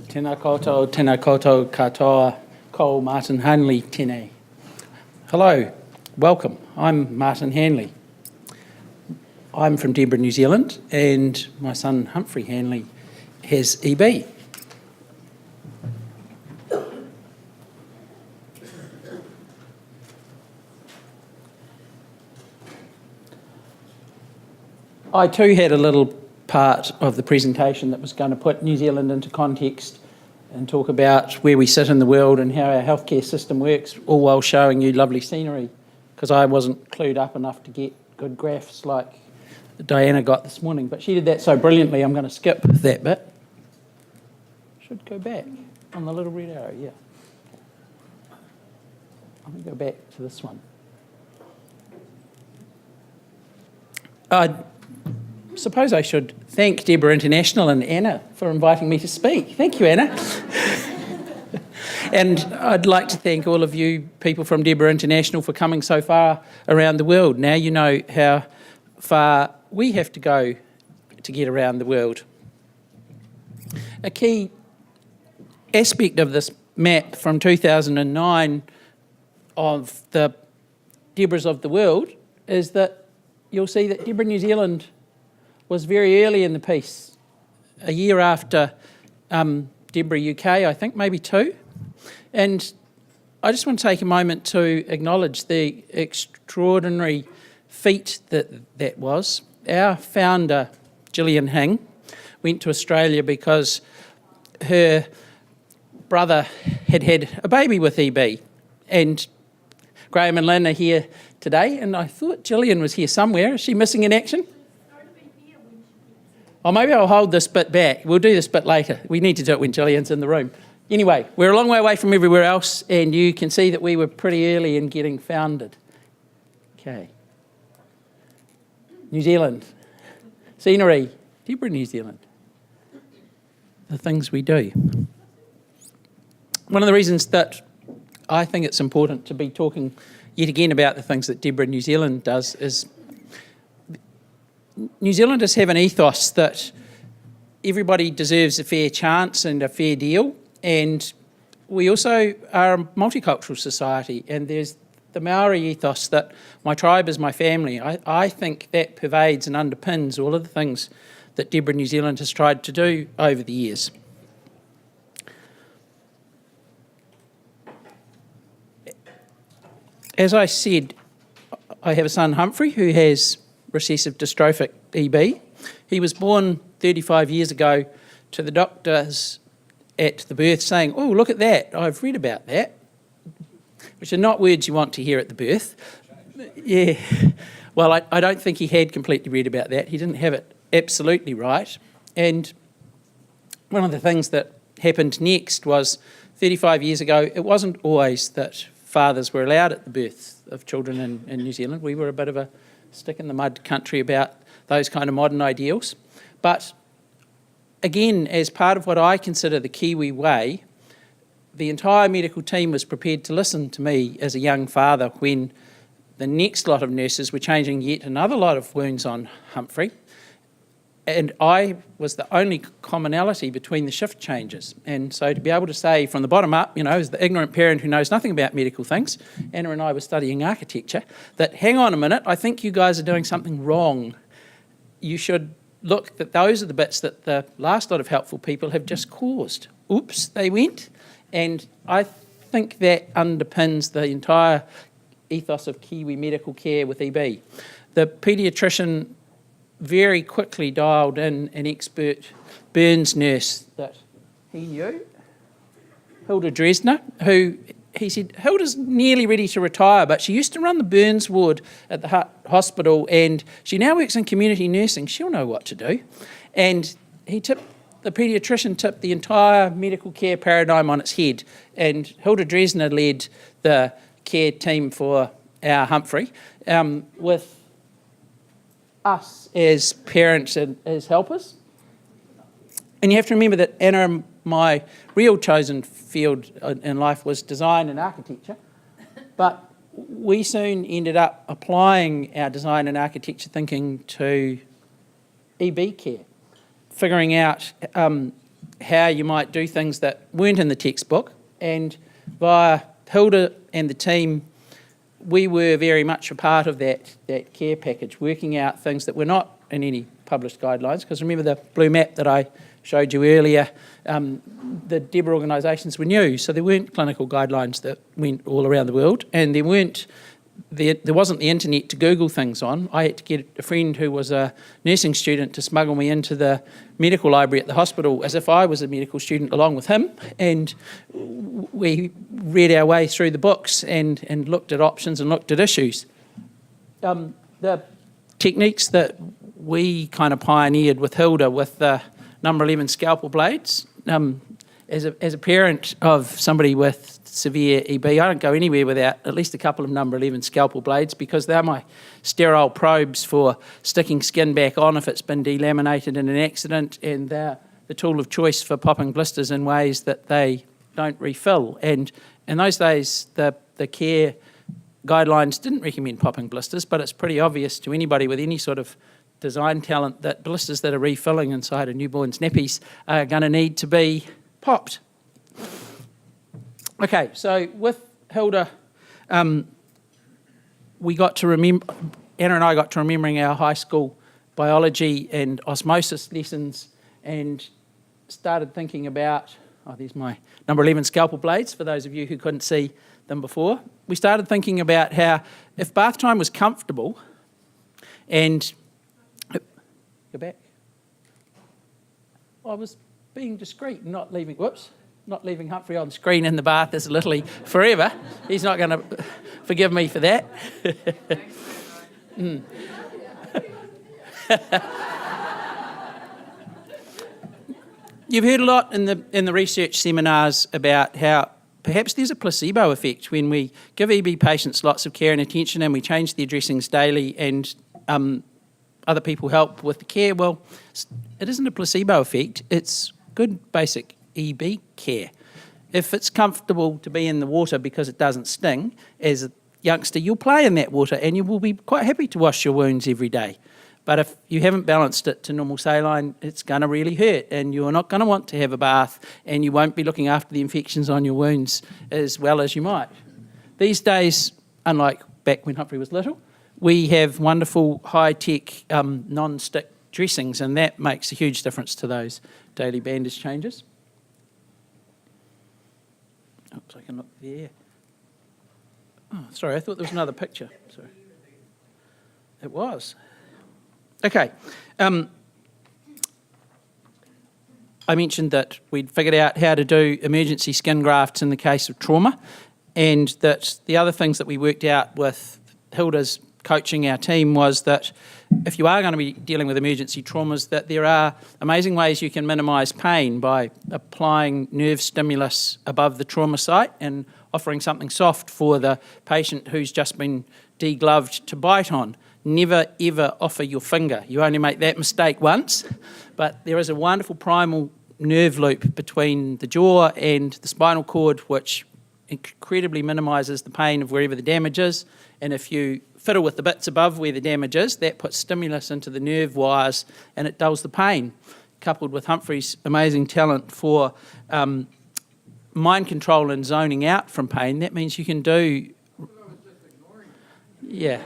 Tēnā koutou katoa, ko Martin Hanley tēnei. Hello, welcome. I'm Martin Hanley. I'm from DEBRA New Zealand, and my son Humphrey Hanley has EB. I too had a little part of the presentation that was going to put New Zealand into context and talk about where we sit in the world and how our healthcare system works, all while showing you lovely scenery, because I wasn't clued up enough to get good graphs like Diana got this morning, but she did that so brilliantly. I'm going to skip that bit. Should go back on the little red arrow, yeah. I'm going to go back to this one. I suppose I should thank DEBRA International and Anna for inviting me to speak. Thank you, Anna. And I'd like to thank all of you people from DEBRA International for coming so far around the world. Now you know how far we have to go to get around the world. A key aspect of this map from 2009 of the DEBRAs of the world is that you'll see that DEBRA New Zealand was very early in the piece, a year after DEBRA UK, I think, maybe 2. And I just want to take a moment to acknowledge the extraordinary feat that was. Our founder, Gillian Hing, went to Australia because her brother had had a baby with EB. And Graham and Lynn are here today, and I thought Gillian was here somewhere. Is she missing in action? Oh, maybe I'll hold this bit back. We'll do this bit later. We need to do it when Gillian's in the room. Anyway, we're a long way away from everywhere else, and you can see that we were pretty early in getting founded. Okay. New Zealand. Scenery. DEBRA New Zealand. The things we do. One of the reasons that I think it's important to be talking yet again about the things that DEBRA New Zealand does is New Zealanders have an ethos that everybody deserves a fair chance and a fair deal, and we also are a multicultural society, and there's the Maori ethos that my tribe is my family. I think that pervades and underpins all of the things that DEBRA New Zealand has tried to do over the years. As I said, I have a son, Humphrey, who has recessive dystrophic EB. He was born 35 years ago to the doctors at the birth saying, "Oh, look at that, I've read about that," which are not words you want to hear at the birth. Yeah, well, I don't think he had completely read about that. He didn't have it absolutely right. And one of the things that happened next was 35 years ago, it wasn't always that fathers were allowed at the birth of children in New Zealand. We were a bit of a stick in the mud country about those kind of modern ideals. But again, as part of what I consider the Kiwi way, the entire medical team was prepared to listen to me as a young father when the next lot of nurses were changing yet another lot of wounds on Humphrey. And I was the only commonality between the shift changes. And so to be able to say from the bottom up, as the ignorant parent who knows nothing about medical things, Anna and I were studying architecture, that hang on a minute, I think you guys are doing something wrong. You should look that those are the bits that the last lot of helpful people have just caused. Oops, they went. And I think that underpins the entire ethos of Kiwi medical care with EB. The paediatrician very quickly dialed in an expert burns nurse that he knew, Hilda Dresner, who he said, Hilda's nearly ready to retire, but she used to run the burns ward at the hospital and she now works in community nursing. She'll know what to do. And the paediatrician tipped the entire medical care paradigm on its head, and Hilda Dresner led the care team for our Humphrey with us as parents and as helpers. And you have to remember that Anna, my real chosen field in life was design and architecture, but we soon ended up applying our design and architecture thinking to EB care, figuring out how you might do things that weren't in the textbook, and via Hilda and the team, we were very much a part of that care package, working out things that were not in any published guidelines, because remember the blue map that I showed you earlier, the DEBRA organisations were new, so there weren't clinical guidelines that went all around the world, and there wasn't the internet to Google things on. I had to get a friend who was a nursing student to smuggle me into the medical library at the hospital as if I was a medical student along with him, and we read our way through the books and looked at options and looked at issues. The techniques that we kind of pioneered with Hilda with the number 11 scalpel blades, as a parent of somebody with severe EB, I don't go anywhere without at least a couple of number 11 scalpel blades, because they're my sterile probes for sticking skin back on if it's been delaminated in an accident, and they're the tool of choice for popping blisters in ways that they don't refill. And in those days, the care guidelines didn't recommend popping blisters, but it's pretty obvious to anybody with any sort of design talent that blisters that are refilling inside a newborn's nappies are going to need to be popped. Okay, so with Hilda, we got to remember, Anna and I got to remembering our high school biology and osmosis lessons, and started thinking about, there's my number 11 scalpel blades for those of you who couldn't see them before. We started thinking about how if bath time was comfortable and go back. I was being discreet and not leaving Humphrey on screen in the bath as literally forever. He's not going to forgive me for that. You've heard a lot in the research seminars about how perhaps there's a placebo effect when we give EB patients lots of care and attention and we change their dressings daily, and other people help with the care. Well, it isn't a placebo effect. It's good basic EB care. If it's comfortable to be in the water because it doesn't sting, as a youngster, you'll play in that water and you will be quite happy to wash your wounds every day. But if you haven't balanced it to normal saline, it's going to really hurt, and you're not going to want to have a bath, and you won't be looking after the infections on your wounds as well as you might. These days, unlike back when Humphrey was little, we have wonderful high-tech non-stick dressings, and that makes a huge difference to those daily bandage changes. Oops, I can look there. Oh, sorry, I thought there was another picture. Sorry. It was. Okay. I mentioned that we'd figured out how to do emergency skin grafts in the case of trauma, and that the other things that we worked out with Hilda's coaching our team was that if you are going to be dealing with emergency traumas, that there are amazing ways you can minimise pain by applying nerve stimulus above the trauma site and offering something soft for the patient who's just been degloved to bite on. Never ever offer your finger. You only make that mistake once, but there is a wonderful primal nerve loop between the jaw and the spinal cord which incredibly minimises the pain of wherever the damage is, and if you fiddle with the bits above where the damage is, that puts stimulus into the nerve wires and it dulls the pain. Coupled with Humphrey's amazing talent for mind control and zoning out from pain, that means you can do... Yeah.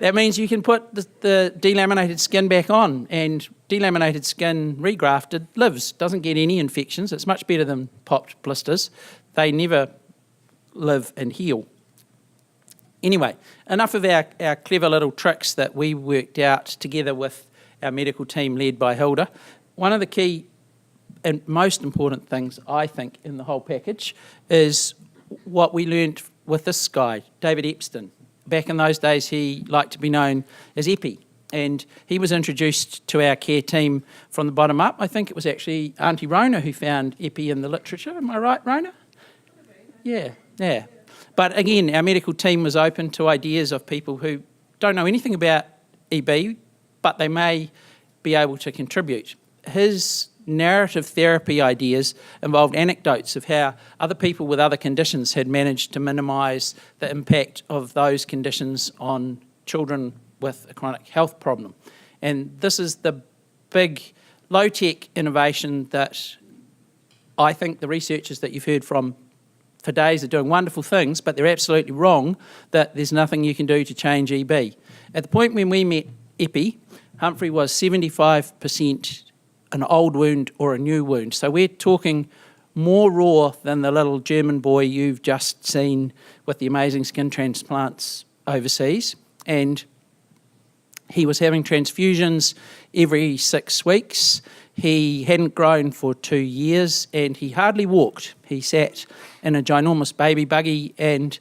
That means you can put the delaminated skin back on, and delaminated skin regrafted lives, doesn't get any infections. It's much better than popped blisters. They never live and heal. Anyway, enough of our clever little tricks that we worked out together with our medical team led by Hilda. One of the key and most important things, I think, in the whole package is what we learned with this guy, David Epstein. Back in those days, he liked to be known as Epi, and he was introduced to our care team from the bottom up. I think it was actually Auntie Rona who found Epi in the literature. Am I right, Rona? Yeah. But again, our medical team was open to ideas of people who don't know anything about EB, but they may be able to contribute. His narrative therapy ideas involved anecdotes of how other people with other conditions had managed to minimise the impact of those conditions on children with a chronic health problem. And this is the big low-tech innovation that I think the researchers that you've heard from for days are doing wonderful things, but they're absolutely wrong that there's nothing you can do to change EB. At the point when we met Epi, Humphrey was 75% an old wound or a new wound. So we're talking more raw than the little German boy you've just seen with the amazing skin transplants overseas. And he was having transfusions every 6 weeks. He hadn't grown for 2 years and he hardly walked. He sat in a ginormous baby buggy and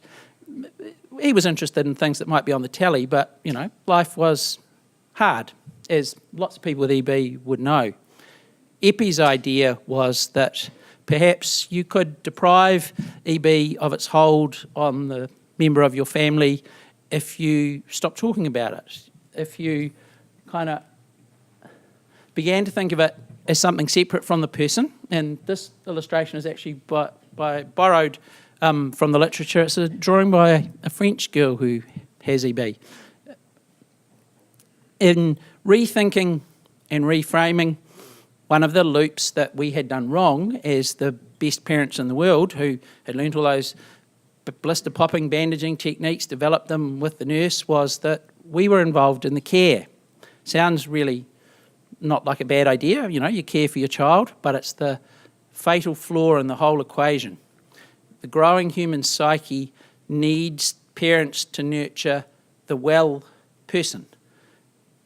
he was interested in things that might be on the telly, but, you know, life was hard, as lots of people with EB would know. Epi's idea was that perhaps you could deprive EB of its hold on the member of your family if you stopped talking about it, if you kind of began to think of it as something separate from the person. And this illustration is actually borrowed from the literature. It's a drawing by a French girl who has EB. In rethinking and reframing, one of the loops that we had done wrong as the best parents in the world who had learnt all those blister popping bandaging techniques, developed them with the nurse, was that we were involved in the care. Sounds really not like a bad idea, you know, you care for your child, but it's the fatal flaw in the whole equation. The growing human psyche needs parents to nurture the well person.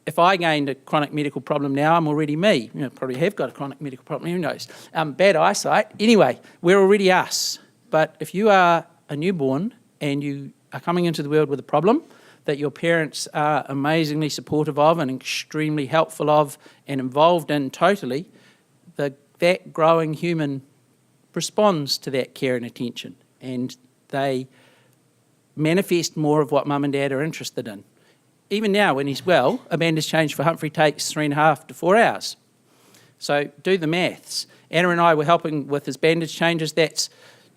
If I gained a chronic medical problem now, I'm already me. You know, probably have got a chronic medical problem, who knows? Bad eyesight. Anyway, we're already us. But if you are a newborn and you are coming into the world with a problem that your parents are amazingly supportive of and extremely helpful of and involved in totally, that growing human responds to that care and attention, and they manifest more of what mum and dad are interested in. Even now, when he's well, a bandage change for Humphrey takes 3.5 to 4 hours. So do the maths. Anna and I were helping with his bandage changes. That's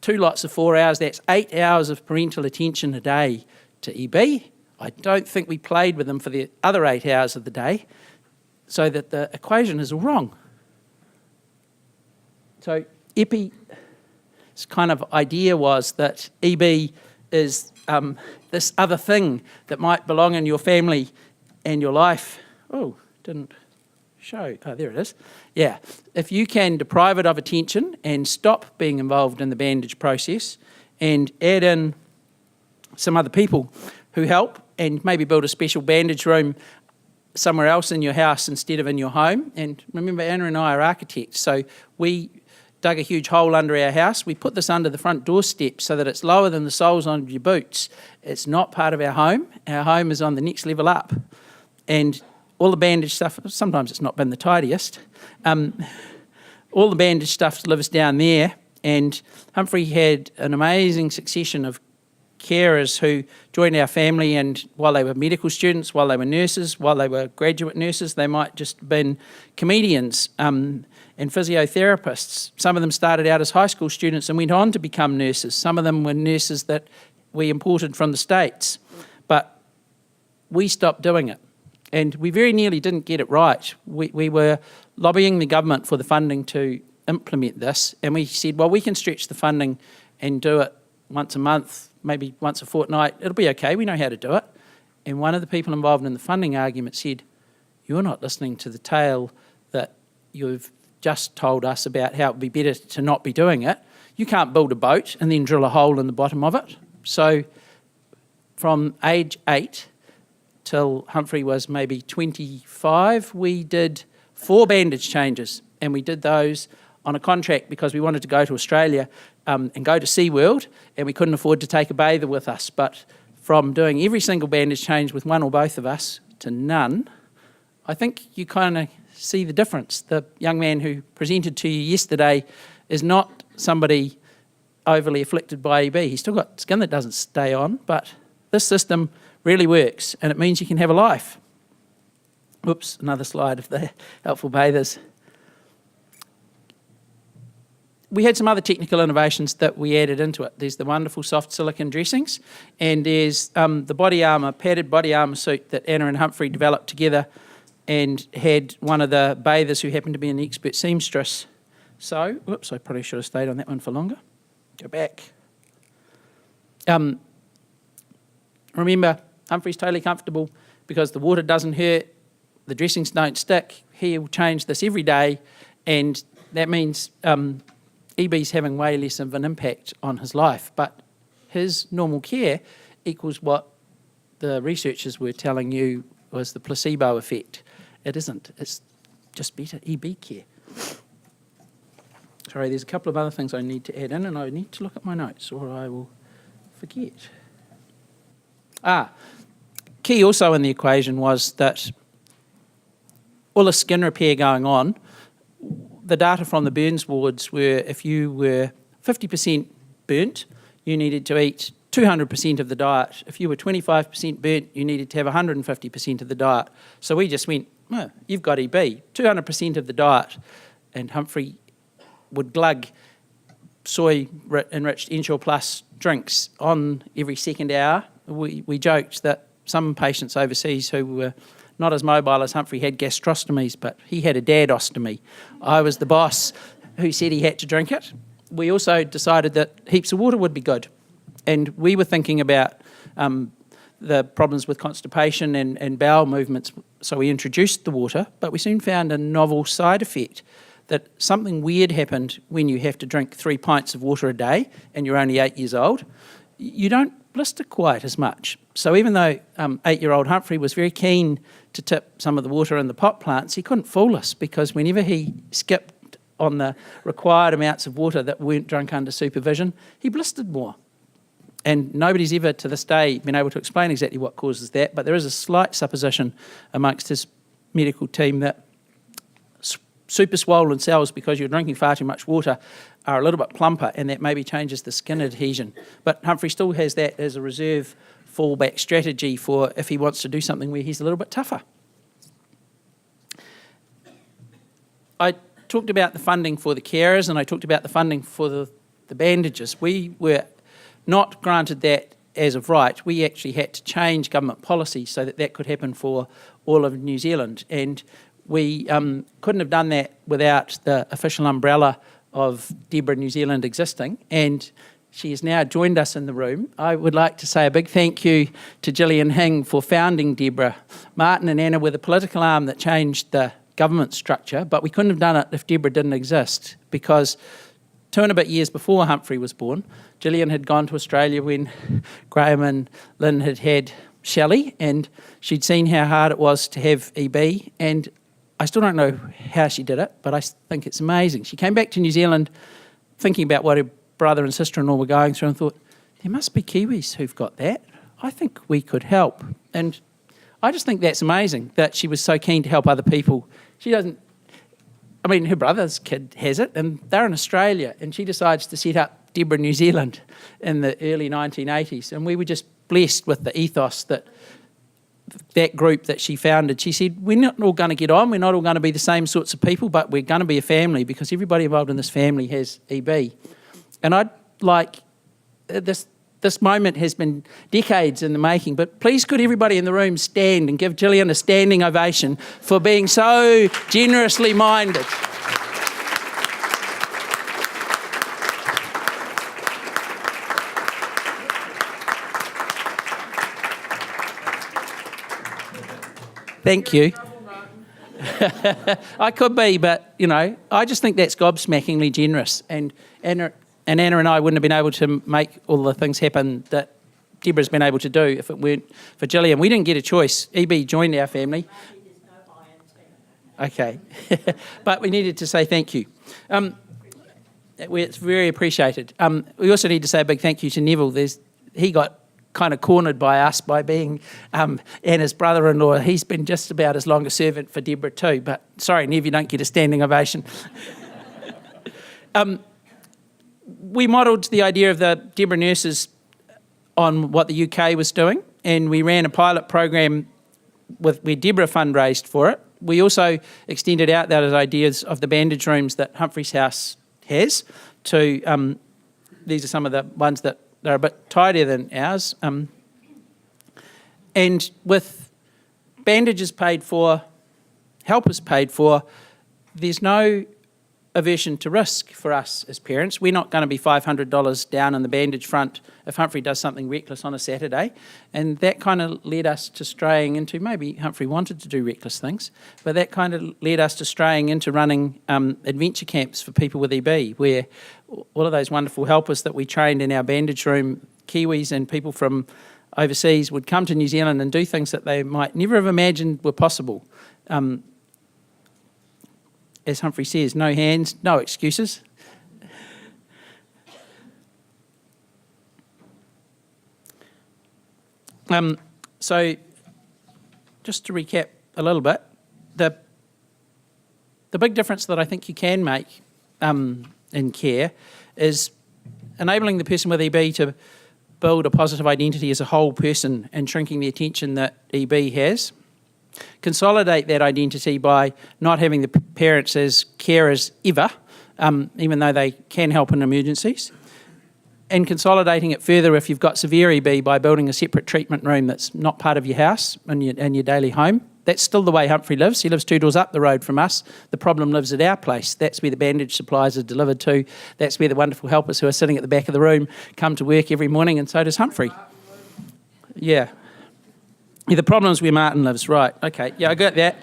2 lots of 4 hours. That's 8 hours of parental attention a day to EB. I don't think we played with him for the other 8 hours of the day, so that the equation is all wrong. So Epi's kind of idea was that EB is this other thing that might belong in your family and your life. Oh, didn't show. Oh, there it is. Yeah. If you can deprive it of attention and stop being involved in the bandage process and add in some other people who help and maybe build a special bandage room somewhere else in your house instead of in your home. And remember, Anna and I are architects, so we dug a huge hole under our house. We put this under the front doorstep so that it's lower than the soles on your boots. It's not part of our home. Our home is on the next level up. And all the bandage stuff, sometimes it's not been the tidiest, all the bandage stuff lives down there. And Humphrey had an amazing succession of carers who joined our family, and while they were medical students, while they were nurses, while they were graduate nurses, they might just have been comedians and physiotherapists. Some of them started out as high school students and went on to become nurses. Some of them were nurses that we imported from the States. But we stopped doing it. And we very nearly didn't get it right. We were lobbying the government for the funding to implement this, and we said, well, we can stretch the funding and do it once a month, maybe once a fortnight. It'll be okay, we know how to do it. And one of the people involved in the funding argument said, you're not listening to the tale that you've just told us about how it would be better to not be doing it. You can't build a boat and then drill a hole in the bottom of it. So from age 8 till Humphrey was maybe 25, we did 4 bandage changes, and we did those on a contract because we wanted to go to Australia and go to SeaWorld, and we couldn't afford to take a bather with us. But from doing every single bandage change with one or both of us to none, I think you kind of see the difference. The young man who presented to you yesterday is not somebody overly afflicted by EB. He's still got skin that doesn't stay on, but this system really works, and it means you can have a life. Oops, another slide of the helpful bathers. We had some other technical innovations that we added into it. There's the wonderful soft silicone dressings, and there's the body armour, padded body armour suit that Anna and Humphrey developed together and had one of the bathers who happened to be an expert seamstress. So, whoops, I probably should have stayed on that one for longer. Go back. Remember, Humphrey's totally comfortable because the water doesn't hurt, the dressings don't stick. He'll change this every day, and that means EB's having way less of an impact on his life. But his normal care equals what the researchers were telling you was the placebo effect. It isn't. It's just better EB care. Sorry, there's a couple of other things I need to add in, and I need to look at my notes or I will forget. Key also in the equation was that all the skin repair going on, the data from the burns wards were if you were 50% burnt, you needed to eat 200% of the diet. If you were 25% burnt, you needed to have 150% of the diet. So we just went, oh, you've got EB, 200% of the diet. And Humphrey would glug soy-enriched Ensure Plus drinks on every second hour. We joked that some patients overseas who were not as mobile as Humphrey had gastrostomies, but he had a dadostomy. I was the boss who said he had to drink it. We also decided that heaps of water would be good. And we were thinking about the problems with constipation and bowel movements, so we introduced the water, but we soon found a novel side effect, that something weird happened when you have to drink 3 pints of water a day and you're only 8 years old. You don't blister quite as much. So even though 8-year-old Humphrey was very keen to tip some of the water in the pot plants, he couldn't fool us, because whenever he skipped on the required amounts of water that weren't drunk under supervision, he blistered more. And nobody's ever to this day been able to explain exactly what causes that, but there is a slight supposition amongst his medical team that super swollen cells, because you're drinking far too much water, are a little bit plumper, and that maybe changes the skin adhesion. But Humphrey still has that as a reserve fallback strategy for if he wants to do something where he's a little bit tougher. I talked about the funding for the carers, and I talked about the funding for the bandages. We were not granted that as of right. We actually had to change government policy so that that could happen for all of New Zealand. And we couldn't have done that without the official umbrella of DEBRA New Zealand existing, and she has now joined us in the room. I would like to say a big thank you to Gillian Hing for founding DEBRA. Martin and Anna were the political arm that changed the government structure, but we couldn't have done it if DEBRA didn't exist, because 2 and a bit years before Humphrey was born, Gillian had gone to Australia when Graham and Lynn had had Shelley, and she'd seen how hard it was to have EB, and I still don't know how she did it, but I think it's amazing. She came back to New Zealand thinking about what her brother and sister-in-law were going through and thought, there must be Kiwis who've got that. I think we could help. And I just think that's amazing that she was so keen to help other people. She doesn't, I mean, her brother's kid has it, and they're in Australia, and she decides to set up DEBRA New Zealand in the early 1980s. And we were just blessed with the ethos that group that she founded. She said, we're not all going to get on, we're not all going to be the same sorts of people, but we're going to be a family, because everybody involved in this family has EB. And I'd like, this moment has been decades in the making, but please could everybody in the room stand and give Gillian a standing ovation for being so generously minded. Thank you. I could be, but, you know, I just think that's gobsmackingly generous. And Anna and I wouldn't have been able to make all the things happen that DEBRA's been able to do if it weren't for Gillian. We didn't get a choice. EB joined our family. Okay. But we needed to say thank you. It's very appreciated. We also need to say a big thank you to Neville. He got kind of cornered by us by being Anna's brother-in-law. He's been just about as long a servant for DEBRA too, but sorry, Nev, you don't get a standing ovation. We modelled the idea of the DEBRA nurses on what the UK was doing, and we ran a pilot program where DEBRA fundraised for it. We also extended out those ideas of the bandage rooms that Humphrey's House has to, these are some of the ones that they're a bit tidier than ours. And with bandages paid for helpers paid for, there's no aversion to risk for us as parents. We're not going to be $500 down in the bandage front if Humphrey does something reckless on a Saturday. And that kind of led us to straying into, maybe Humphrey wanted to do reckless things, but that kind of led us to straying into running adventure camps for people with EB, where all of those wonderful helpers that we trained in our bandage room, Kiwis and people from overseas, would come to New Zealand and do things that they might never have imagined were possible. As Humphrey says, no hands, no excuses. So, just to recap a little bit, the big difference that I think you can make in care is enabling the person with EB to build a positive identity as a whole person and shrinking the attention that EB has. Consolidate that identity by not having the parents as carers ever, even though they can help in emergencies, and consolidating it further if you've got severe EB by building a separate treatment room that's not part of your house and your daily home. That's still the way Humphrey lives. He lives 2 doors up the road from us. The problem lives at our place. That's where the bandage supplies are delivered to. That's where the wonderful helpers who are sitting at the back of the room come to work every morning, and so does Humphrey. Yeah, the problem's where Martin lives, right. Okay, yeah, I got that.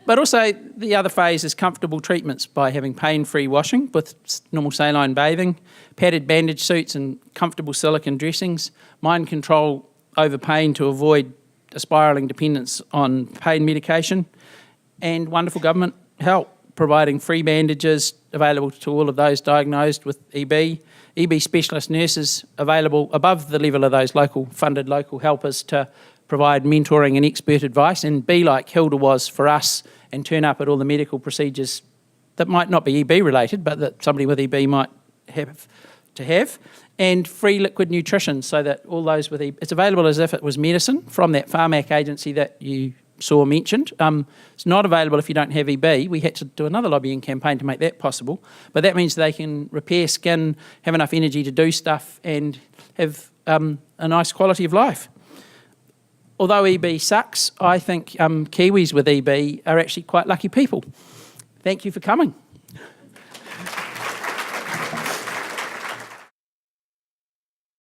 But also the other phase is comfortable treatments by having pain-free washing with normal saline bathing, padded bandage suits and comfortable silicone dressings, mind control over pain to avoid a spiralling dependence on pain medication, and wonderful government help, providing free bandages available to all of those diagnosed with EB, EB specialist nurses available above the level of those funded local helpers to provide mentoring and expert advice, and be like Hilda was for us and turn up at all the medical procedures that might not be EB related, but that somebody with EB might have to have, and free liquid nutrition so that all those with EB, it's available as if it was medicine from that Pharmac agency that you saw mentioned. It's not available if you don't have EB. We had to do another lobbying campaign to make that possible, but that means they can repair skin, have enough energy to do stuff, and have a nice quality of life. Although EB sucks, I think Kiwis with EB are actually quite lucky people. Thank you for coming.